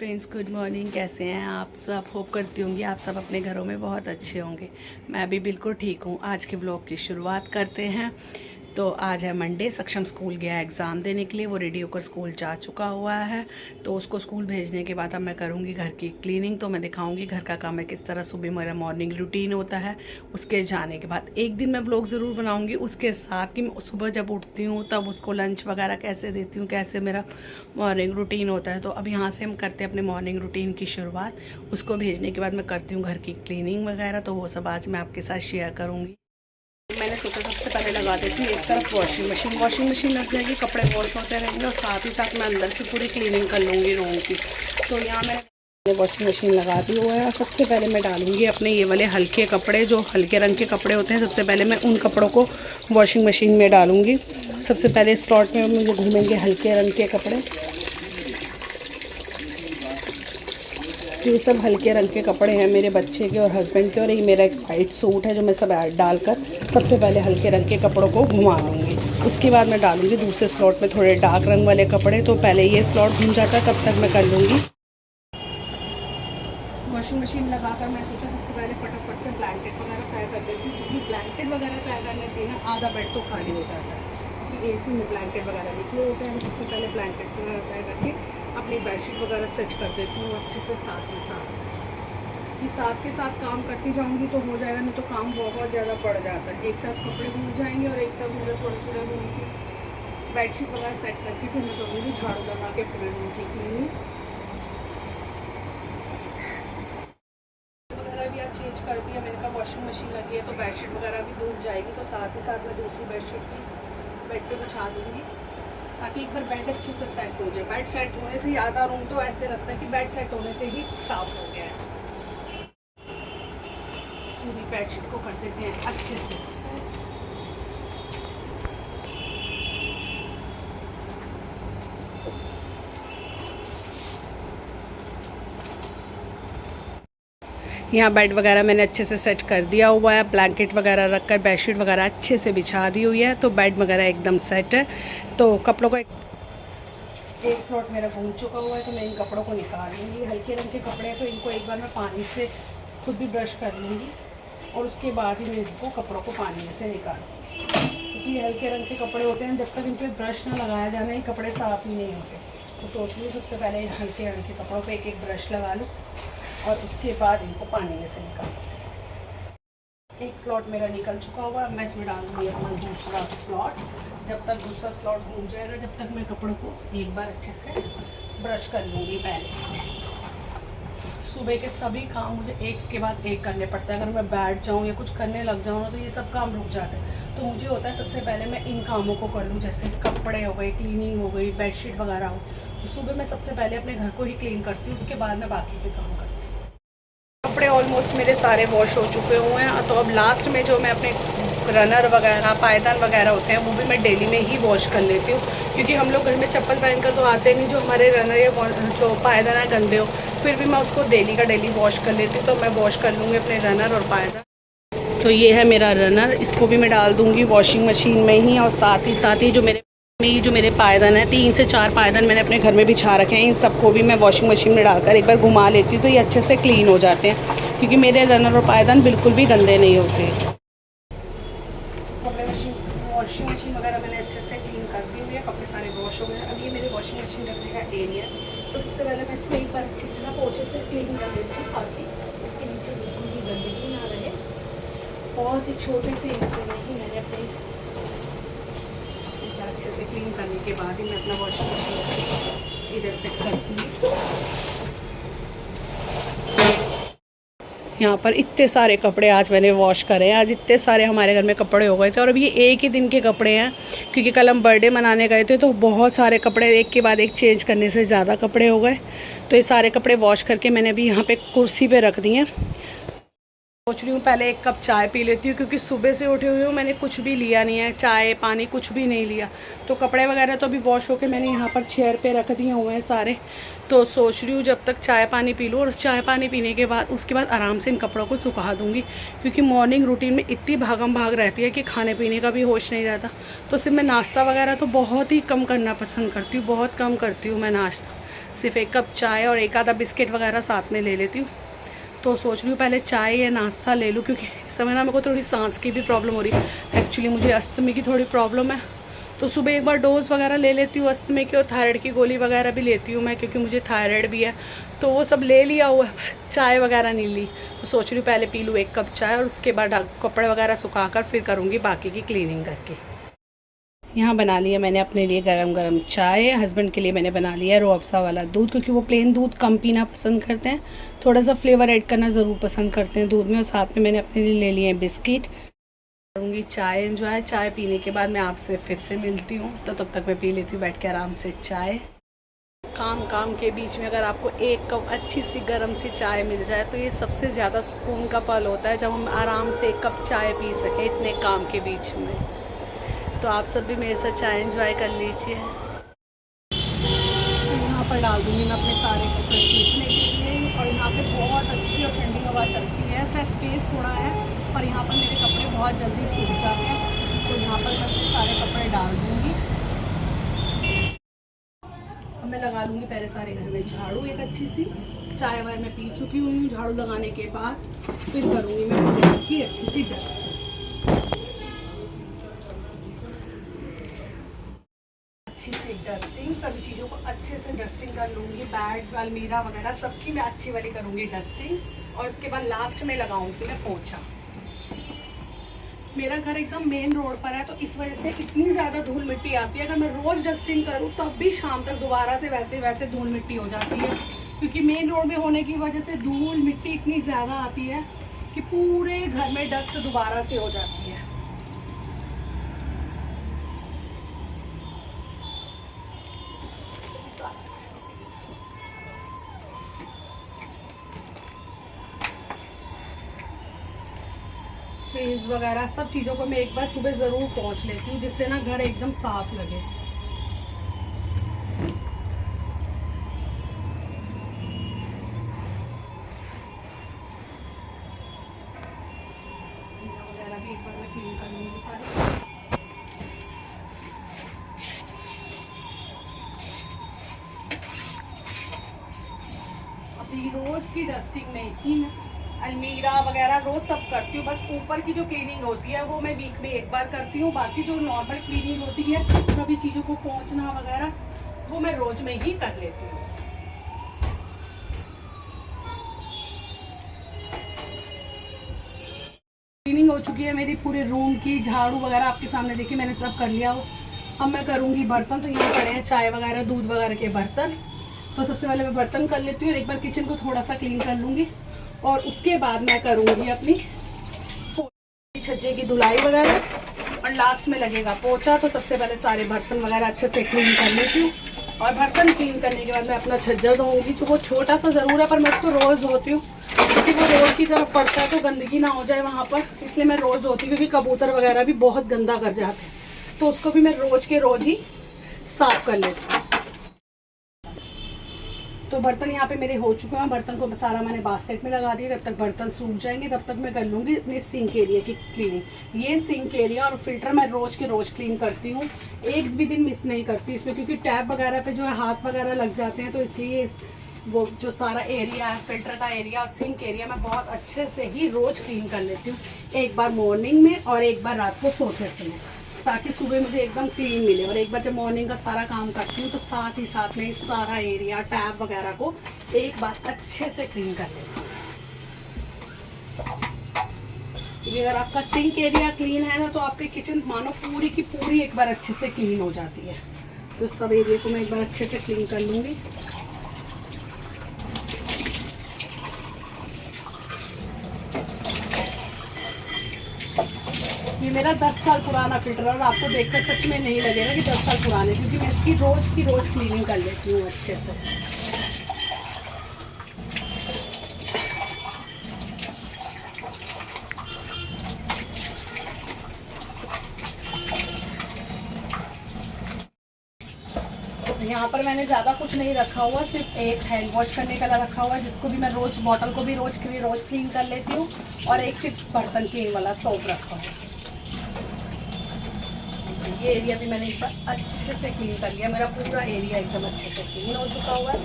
Friends, good morning. कैसे हैं आप सब? होप करती होंगी आप सब अपने घरों में बहुत अच्छे होंगे। मैं भी बिल्कुल ठीक हूँ। आज के ब्लॉग की शुरुआत करते हैं। तो आज है मंडे। सक्षम स्कूल गया एग्ज़ाम देने के लिए। वो रेडी होकर स्कूल जा चुका हुआ है। तो उसको स्कूल भेजने के बाद अब मैं करूँगी घर की क्लीनिंग। तो मैं दिखाऊँगी घर का काम है किस तरह सुबह मेरा मॉर्निंग रूटीन होता है। उसके जाने के बाद एक दिन मैं ब्लॉग ज़रूर बनाऊँगी। उसके साथ कि सुबह जब उठती हूँ तब उसको लंच वगैरह कैसे देती हूँ, कैसे मेरा मॉर्निंग रूटीन होता है। तो अब यहाँ से हम करते हैं अपने मॉर्निंग रूटीन की शुरुआत। उसको भेजने के बाद मैं करती हूँ घर की क्लीनिंग वगैरह। तो वो सब आज मैं आपके साथ शेयर करूँगी। मैंने सोचा सबसे पहले लगा देती हूँ एक तरफ वॉशिंग मशीन लग जाएगी, कपड़े वॉश होते रहेंगे और साथ ही साथ मैं अंदर से पूरी क्लीनिंग कर लूँगी रूम की। तो यहाँ मैंने वॉशिंग मशीन लगा दी हुआ है और सबसे पहले मैं डालूँगी अपने ये वाले हल्के कपड़े, जो हल्के रंग के कपड़े होते हैं। सबसे पहले मैं उन कपड़ों को वॉशिंग मशीन में डालूँगी। सबसे पहले स्लॉट में मुझे घूमेंगे हल्के रंग के कपड़े। ये सब हल्के रंग के कपड़े हैं मेरे बच्चे के और हस्बैंड के, और ये मेरा एक वाइट सूट है जो मैं सब डालकर सबसे पहले हल्के रंग के कपड़ों को घुमा लूँगी। उसके बाद मैं डालूँगी दूसरे स्लॉट में थोड़े डार्क रंग वाले कपड़े। तो पहले ये स्लॉट घूम जाता है, तब तक मैं कर लूँगी। वॉशिंग मशीन लगाकर मैं सोचा सबसे पहले फटाफट से ब्लैंकेट वगैरह तय कर देती हूँ, क्योंकि ब्लैंकेट वगैरह तय करने से ना आधा बेड तो खाली हो जाता है। एसी में ब्लैंकेट वगैरह निकले होते हैं। सबसे पहले ब्लैंकेट वगैरह तय करके अपनी बेडशीट वगैरह सेट कर देती हूँ अच्छे से। साथ के साथ काम करती जाऊँगी तो हो जाएगा, नहीं तो काम बहुत ज़्यादा बढ़ जाता है। एक तरफ कपड़े घूम जाएंगे और एक तरफ मुझे थोड़ा रूम की बेडशीट वगैरह सेट करके फिर मैं करूँगी झाड़ू लगा के पूरे रूम की क्लीनिंग वगैरह भी आज चेंज कर दिया मैंने। कहा वॉशिंग मशीन लगी है तो बेडशीट वगैरह भी धुल जाएगी, तो साथ ही साथ मैं दूसरी बेडशीट भी बेड पे बिछा दूँगी, ताकि एक बार बेड अच्छे से सेट हो जाए। बेड सेट होने से आधा रूम तो ऐसे लगता है कि बेड सेट होने से ही साफ हो गया है। पूरी बेडशीट को कर देते हैं अच्छे से सेट। यहाँ बेड वगैरह मैंने अच्छे से सेट कर दिया हुआ है। ब्लैंकेट वगैरह रखकर बेडशीट वगैरह अच्छे से बिछा दी हुई है। तो बेड वगैरह एकदम सेट है। तो कपड़ों का एक स्लॉट मेरा घूम चुका हुआ है, तो मैं इन कपड़ों को निकाल लूँगी। हल्के रंग के कपड़े हैं तो इनको एक बार मैं पानी से खुद भी ब्रश कर लूँगी और उसके बाद ही मैं इनको कपड़ों को पानी में से निकालूँगी, क्योंकि हल्के रंग के कपड़े होते हैं, जब तक इन पर ब्रश ना लगाया जाना ये कपड़े साफ़ ही नहीं होते। तो सोच लूँ सबसे पहले हल्के रंग के कपड़ों पे एक ब्रश लगा लूँ और उसके बाद इनको पानी में से निकालूँ। एक स्लॉट मेरा निकल चुका हुआ है। मैं इसमें डालूँगी अपना दूसरा स्लॉट। जब तक दूसरा स्लॉट घूम जाएगा जब तक मैं कपड़ों को एक बार अच्छे से ब्रश कर लूँगी। पहले सुबह के सभी काम मुझे एक के बाद एक करने पड़ता है। अगर मैं बैठ जाऊँ या कुछ करने लग जाऊँ ना तो ये सब काम रुक जाते हैं। तो मुझे होता है सबसे पहले मैं इन कामों को कर लूँ, जैसे कपड़े हो गए, क्लीनिंग हो गई, बेडशीट वगैरह हो। तो सुबह मैं सबसे पहले अपने घर को ही क्लीन करती हूँ, उसके बाद मैं बाकी के काम करती हूँ। कपड़े ऑलमोस्ट मेरे सारे वॉश हो चुके हुए हैं। तो अब लास्ट में जो मैं अपने रनर वगैरह, पायदान वगैरह होते हैं वो भी मैं डेली में ही वॉश कर लेती हूँ, क्योंकि हम लोग घर में चप्पल पहनकर तो आते नहीं। जो हमारे रनर या जो पायदान है गंदे हो, फिर भी मैं उसको डेली का डेली वॉश कर लेती हूँ। तो मैं वॉश कर लूँगी अपने रनर और पायदान। तो ये है मेरा रनर, इसको भी मैं डाल दूँगी वॉशिंग मशीन में ही। और साथ ही जो मेरे पायदान है, 3 से 4 पायदान मैंने अपने घर में बिछा रखे हैं, इन सबको भी मैं वॉशिंग मशीन में डालकर एक बार घुमा लेती हूँ। तो ये अच्छे से क्लीन हो जाते हैं, क्योंकि मेरे रनर और पायदान बिल्कुल भी गंदे नहीं होते। वॉशिंग मशीन वगैरह मैंने अच्छे से क्लीन कर दी हुई है। कपड़े सारे वॉश हो गए। अब ये मेरे वॉशिंग मशीन रखने का एरिया है। तो सबसे पहले मैं इसमें एक बार अच्छे से ना पोंछे से क्लीन कर लेती हूँ, ताकि इसके नीचे बिल्कुल भी गंदगी ना रहे। बहुत ही छोटे से हिस्से में ही मैंने अपने अच्छे से क्लीन करने के बाद ही मैं अपना वॉशिंग मशीन इधर से करती हूँ। यहाँ पर इतने सारे कपड़े आज मैंने वॉश करे हैं। आज इतने सारे हमारे घर में कपड़े हो गए थे, और अब ये एक ही दिन के कपड़े हैं, क्योंकि कल हम बर्थडे मनाने गए थे तो बहुत सारे कपड़े एक के बाद एक चेंज करने से ज़्यादा कपड़े हो गए। तो ये सारे कपड़े वॉश करके मैंने अभी यहाँ पे कुर्सी पे रख दिए हैं। सोच रही हूँ पहले एक कप चाय पी लेती हूँ, क्योंकि सुबह से उठे हुए हूँ मैंने कुछ भी लिया नहीं है, चाय पानी कुछ भी नहीं लिया। तो कपड़े वगैरह तो अभी वॉश होके मैंने यहाँ पर चेयर पे रख दिए हुए हैं सारे। तो सोच रही हूँ जब तक चाय पानी पी लूँ, और चाय पानी पीने के बाद उसके बाद आराम से इन कपड़ों को सुखा दूँगी, क्योंकि मॉर्निंग रूटीन में इतनी भागम भाग रहती है कि खाने पीने का भी होश नहीं रहता। तो सिर्फ मैं नाश्ता वगैरह तो बहुत ही कम करना पसंद करती हूँ, बहुत कम करती हूँ मैं नाश्ता। सिर्फ 1 कप चाय और एक आधा बिस्किट वगैरह साथ में ले लेती हूँ। तो सोच रही हूँ पहले चाय या नाश्ता ले लूँ, क्योंकि इस समय ना मेरे को थोड़ी सांस की भी प्रॉब्लम हो रही है। एक्चुअली मुझे अस्थमा की थोड़ी प्रॉब्लम है, तो सुबह एक बार डोज वगैरह ले लेती हूँ अस्थमा की, और थायराइड की गोली वगैरह भी लेती हूँ मैं, क्योंकि मुझे थायराइड भी है। तो वो सब ले लिया हुआ है, चाय वगैरह नहीं ली। तो सोच रही हूँ पहले पी लूँ 1 कप चाय, और उसके बाद कपड़े वगैरह सुखा कर फिर करूँगी बाकी की क्लीनिंग करके। यहाँ बना लिया मैंने अपने लिए गरम गरम चाय। हस्बैंड के लिए मैंने बना लिया रूह अफ़ज़ा वाला दूध, क्योंकि वो प्लेन दूध कम पीना पसंद करते हैं, थोड़ा सा फ्लेवर ऐड करना ज़रूर पसंद करते हैं दूध में। और साथ में मैंने अपने लिए ले लिए हैं बिस्किट। करूँगी चाय एंजॉय। चाय पीने के बाद मैं आपसे फिर से मिलती हूँ, तो तब तक मैं पी लेती हूँ बैठ के आराम से चाय। काम के बीच में अगर आपको 1 कप अच्छी सी गर्म सी चाय मिल जाए तो ये सबसे ज़्यादा सुकून का पल होता है, जब हम आराम से 1 कप चाय पी सकें इतने काम के बीच में। तो आप सब भी मेरे साथ चाय एंजॉय कर लीजिए। यहाँ पर डाल दूँगी मैं अपने सारे कपड़े सूखने के लिए, और यहाँ पे बहुत अच्छी और ठंडी हवा चलती है। ऐसा स्पेस थोड़ा है, पर यहाँ पर मेरे कपड़े बहुत जल्दी सूख जाते हैं। तो यहाँ पर मैं सारे कपड़े डाल दूँगी। अब मैं लगा लूँगी पहले सारे घर में झाड़ू एक अच्छी सी। चाय वाय मैं पी चुकी हूँ, झाड़ू लगाने के बाद फिर करूँगी मैं घर की अच्छी सी डस्ट। अच्छी से डस्टिंग, सभी चीज़ों को अच्छे से डस्टिंग कर लूँगी। बेड अलमीरा वगैरह सबकी मैं अच्छी वाली करूँगी डस्टिंग, और उसके बाद लास्ट में लगाऊँगी मैं पोछा। मेरा घर एकदम मेन रोड पर है, तो इस वजह से इतनी ज़्यादा धूल मिट्टी आती है। अगर मैं रोज़ डस्टिंग करूँ तब भी शाम तक दोबारा से वैसे धूल मिट्टी हो जाती है, क्योंकि मेन रोड में होने की वजह से धूल मिट्टी इतनी ज़्यादा आती है कि पूरे घर में डस्ट दोबारा से हो जाती है। फ्रिज वगैरह सब चीज़ों को मैं एक बार सुबह ज़रूर पोंछ लेती हूँ, जिससे ना घर एकदम साफ लगे। वगैरह भी एक बार मैं क्लीन कर लूँगी सारे। अपनी रोज़ की डस्टिंग में ही अलमीरा वगैरह रोज़ सब करती हूँ। बस ऊपर की जो क्लीनिंग होती है वो मैं वीक में एक बार करती हूँ। बाकी जो नॉर्मल क्लीनिंग होती है, सभी चीज़ों को पोंछना वगैरह, वो मैं रोज़ में ही कर लेती हूँ। क्लीनिंग हो चुकी है मेरी पूरे रूम की। झाड़ू वगैरह आपके सामने देखिए मैंने सब कर लिया हो। अब मैं करूँगी बर्तन। तो यहाँ पड़े हैं चाय वगैरह दूध वगैरह के बर्तन, तो सबसे पहले मैं बर्तन कर लेती हूँ और एक बार किचन को थोड़ा सा क्लीन कर लूँगी, और उसके बाद मैं करूँगी अपनी छज्जे की धुलाई वगैरह, और लास्ट में लगेगा पोछा। तो सबसे पहले सारे बर्तन वगैरह अच्छे से क्लीन कर लेती हूँ, और बर्तन क्लीन करने के बाद मैं अपना छज्जा धोऊंगी। तो वो छोटा सा ज़रूर है, पर मैं उसको रोज़ धोती हूँ, क्योंकि वो रोड की तरफ पड़ता है तो गंदगी ना हो जाए वहाँ पर, इसलिए मैं रोज़ धोती हूँ। क्योंकि कबूतर वगैरह भी बहुत गंदा कर जाते हैं, तो उसको भी मैं रोज़ के रोज़ ही साफ़ कर लेती हूँ। तो बर्तन यहाँ पे मेरे हो चुके हैं। बर्तन को सारा मैंने बास्केट में लगा दिया। जब तक बर्तन सूख जाएंगे तब तक मैं कर लूँगी अपने सिंक एरिया की क्लीनिंग। ये सिंक एरिया और फिल्टर मैं रोज़ के रोज़ क्लीन करती हूँ, एक भी दिन मिस नहीं करती इसमें, क्योंकि टैप वगैरह पे जो है हाथ वगैरह लग जाते हैं। तो इसलिए वो जो सारा एरिया है, फिल्टर का एरिया और सिंक एरिया, मैं बहुत अच्छे से ही रोज़ क्लीन कर लेती हूँ। एक बार मॉर्निंग में और एक बार रात को सोते समय, ताकि सुबह मुझे एकदम क्लीन मिले। और एक बार जब मॉर्निंग का सारा काम करती हूँ तो साथ ही साथ में इस सारा एरिया टैप वगैरह को एक बार अच्छे से क्लीन कर लेती हूँ। क्योंकि अगर आपका सिंक एरिया क्लीन है ना, तो आपकी किचन मानो पूरी की पूरी एक बार अच्छे से क्लीन हो जाती है। तो सब एरिया को मैं एक बार अच्छे से क्लीन कर लूँगी। ये मेरा 10 साल पुराना फिल्टर है, और आपको देखकर सच में नहीं लगेगा कि 10 साल पुराने, क्योंकि मैं इसकी रोज़ क्लीनिंग कर लेती हूँ अच्छे से। यहाँ पर मैंने ज़्यादा कुछ नहीं रखा हुआ, सिर्फ एक हैंड वॉश करने का रखा हुआ है, जिसको भी मैं रोज़ बॉटल को भी रोज़ क्लीन कर लेती हूँ, और एक सिर्फ बर्तन क्लीन वाला सोप रखा हुआ है। ये एरिया भी मैंने एक बार अच्छे से क्लीन कर लिया। मेरा पूरा एरिया एकदम अच्छे से क्लीन हो चुका हुआ है।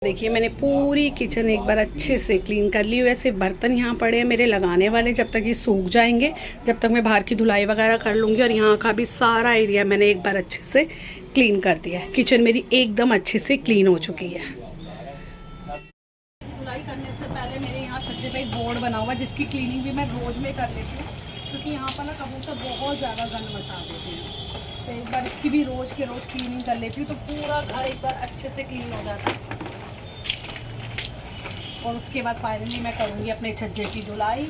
देखिए मैंने पूरी किचन एक बार अच्छे से क्लीन कर ली। वैसे बर्तन यहाँ पड़े हैं मेरे लगाने वाले, जब तक ये सूख जाएंगे, जब तक मैं बाहर की धुलाई वगैरह कर लूँगी। और यहाँ का भी सारा एरिया मैंने एक बार अच्छे से क्लीन कर दिया है। किचन मेरी एकदम अच्छे से क्लीन हो चुकी है। धुलाई करने से पहले मेरे यहाँ छज्जे पे एक बोर्ड बना हुआ है, जिसकी क्लीनिंग भी मैं रोज़ में कर लेती हूँ, क्योंकि यहाँ पर ना कबूतर बहुत ज़्यादा गंद मचा देते हैं। तो एक बार इसकी भी रोज़ के रोज़ क्लीनिंग कर लेती हूँ, तो पूरा घर एक बार अच्छे से क्लीन हो जाता है। और उसके बाद फाइनली मैं करूँगी अपने छज्जे की धुलाई।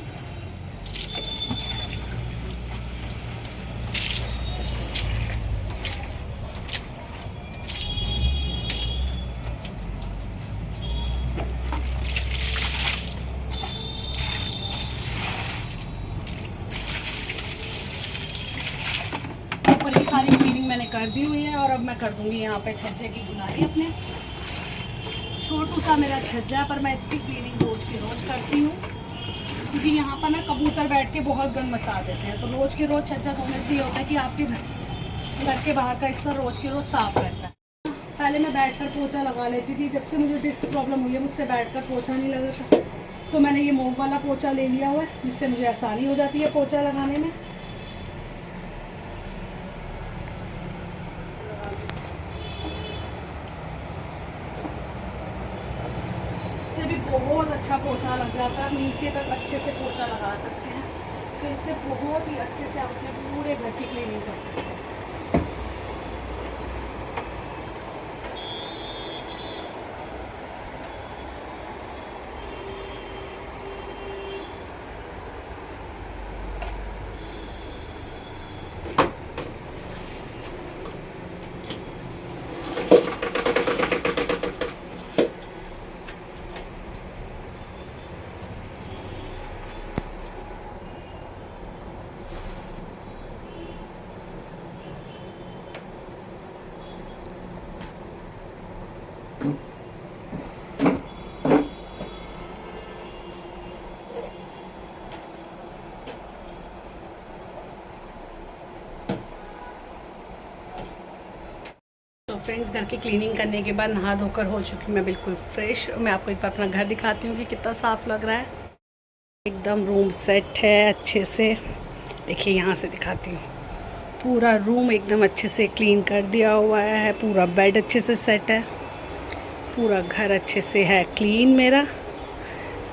ऊपर की सारी क्लीनिंग मैंने कर दी हुई है और अब मैं कर दूँगी यहाँ पे छज्जे की धुलाई। अपने छोटू सा मेरा छज्जा है, पर मैं इसकी क्लीनिंग रोज़ की रोज़ करती हूँ, क्योंकि यहाँ पर ना कबूतर बैठ के बहुत गंद मचा देते हैं। तो रोज़ के रोज़ छज्जा धोने से ये होता है कि आपके घर के बाहर का हिस्सा रोज़ के रोज़ साफ रहता है। पहले मैं बैठकर पोछा लगा लेती थी, जब से मुझे डिस्क प्रॉब्लम हुई है मुझसे बैठकर पोछा नहीं लगता, तो मैंने ये मोम वाला पोछा ले लिया हुआ है, जिससे मुझे आसानी हो जाती है पोछा लगाने में। भी बहुत अच्छा पोछा लग जाता है, नीचे तक अच्छे से पोछा लगा सकते हैं। तो इससे बहुत ही अच्छे से आप अपने पूरे घर की क्लीनिंग कर सकते हैं। तो फ्रेंड्स, घर की क्लीनिंग करने के बाद नहा धोकर हो चुकी मैं बिल्कुल फ्रेश। मैं आपको एक बार अपना घर दिखाती हूँ कि कितना साफ़ लग रहा है। एकदम रूम सेट है अच्छे से। देखिए यहाँ से दिखाती हूँ, पूरा रूम एकदम अच्छे से क्लीन कर दिया हुआ है। पूरा बेड अच्छे से सेट है, पूरा घर अच्छे से है क्लीन मेरा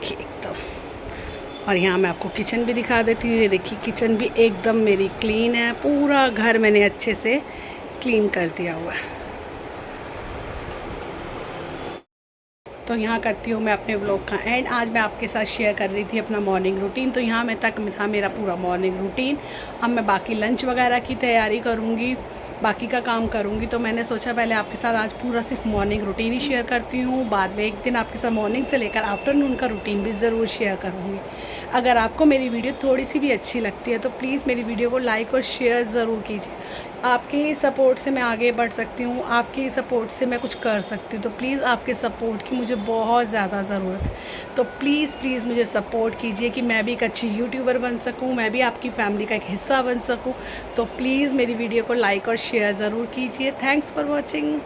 एकदम। और यहाँ मैं आपको किचन भी दिखा देती हूँ। ये देखिए किचन भी एकदम मेरी क्लीन है। पूरा घर मैंने अच्छे से क्लीन कर दिया हुआ है। तो यहाँ करती हूँ मैं अपने व्लॉग का एंड। आज मैं आपके साथ शेयर कर रही थी अपना मॉर्निंग रूटीन। तो यहाँ मैं तक था मेरा पूरा मॉर्निंग रूटीन। अब मैं बाकी लंच वगैरह की तैयारी करूँगी, बाकी का काम करूँगी। तो मैंने सोचा पहले आपके साथ आज पूरा सिर्फ मॉर्निंग रूटीन ही शेयर करती हूँ। बाद में एक दिन आपके साथ मॉर्निंग से लेकर आफ्टरनून का रूटीन भी ज़रूर शेयर करूँगी। अगर आपको मेरी वीडियो थोड़ी सी भी अच्छी लगती है तो प्लीज़ मेरी वीडियो को लाइक और शेयर ज़रूर कीजिए। आपके ही सपोर्ट से मैं आगे बढ़ सकती हूँ, आपके ही सपोर्ट से मैं कुछ कर सकती हूँ। तो प्लीज़ आपके सपोर्ट की मुझे बहुत ज़्यादा ज़रूरत है। तो प्लीज़ मुझे सपोर्ट कीजिए कि मैं भी एक अच्छी यूट्यूबर बन सकूँ, मैं भी आपकी फैमिली का एक हिस्सा बन सकूँ। तो प्लीज़ मेरी वीडियो को लाइक और शेयर ज़रूर कीजिए। Thanks for watching.